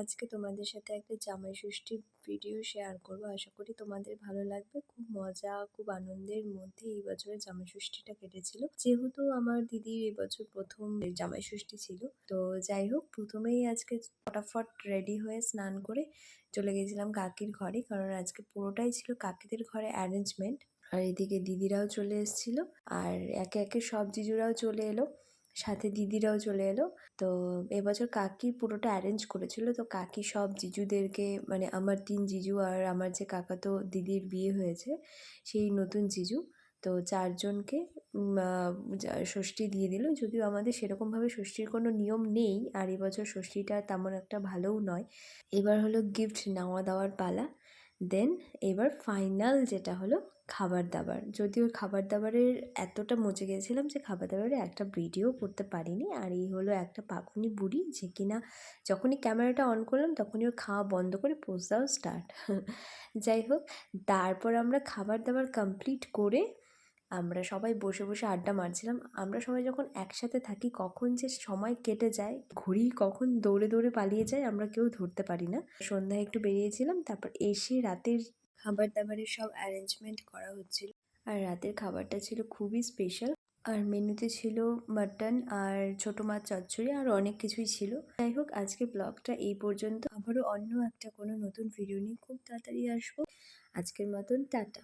আজকে তোমাদের সাথে একটা জামাই ষষ্ঠীর ভিডিও শেয়ার করব। আশা করি তোমাদের ভালো লাগবে। খুব মজা, খুব আনন্দের মধ্যে এই বছরের জামাই ষষ্ঠীটা কেটেছিল। যেহেতু আমার দিদির এবছর প্রথম জামাই ষষ্ঠী ছিল, তো যাই হোক, প্রথমেই আজকে ফটাফট রেডি হয়ে স্নান করে চলে গেছিলাম কাকির ঘরে, কারণ আজকে পুরোটাই ছিল কাকিদের ঘরে অ্যারেঞ্জমেন্ট। আর এদিকে দিদিরাও চলে এসেছিল, আর একে একে সব জিজুরাও চলে এলো, সাথে দিদিরাও চলে এলো। তো এবছর কাকি পুরোটা অ্যারেঞ্জ করেছিল। তো কাকি সব জিজুদেরকে, মানে আমার 3 জিজু আর আমার যে কাকাতো দিদির বিয়ে হয়েছে সেই নতুন জিজু, তো 4 জনকে ষষ্ঠী দিয়ে দিল। যদিও আমাদের সেরকমভাবে ষষ্ঠীর কোনো নিয়ম নেই, আর এবছর ষষ্ঠীটা তেমন একটা ভালোও নয়। এবার হলো গিফট নেওয়া দেওয়ার পালা। দেন এবার ফাইনাল যেটা হলো খাবার দাবার। যদিও খাবার দাবারের এতটা মজে গেছিলাম যে খাবার দাবারে একটা ভিডিও করতে পারিনি। আর এই হলো একটা পাকুনি বুড়ি, যে কিনা যখনই ক্যামেরাটা অন করলাম তখনই ওর খাওয়া বন্ধ করে পোজ দেওয়া স্টার্ট। যাই হোক, তারপর আমরা খাবার দাবার কমপ্লিট করে আমরা সবাই বসে বসে আড্ডা মারছিলাম। আমরা সবাই যখন একসাথে থাকি কখন যে সময় কেটে যায়, ঘড়ি কখন দৌড়ে দৌড়ে পালিয়ে যায় আমরা কেউ ধরতে পারি না। সন্ধ্যায় একটু বেরিয়েছিলাম, তারপর এসে রাতের খাবার দাবারের সব অ্যারেঞ্জমেন্ট করা হচ্ছিল। আর রাতের খাবারটা ছিল খুবই স্পেশাল। আর মেনুতে ছিল মাটন আর ছোটো মাছ চচ্চড়ি আর অনেক কিছুই ছিল। যাই হোক, আজকে ব্লগটা এই পর্যন্ত। আবারও অন্য একটা কোনো নতুন ভিডিও নিয়ে খুব তাড়াতাড়ি আসবো। আজকের মতন টাটা।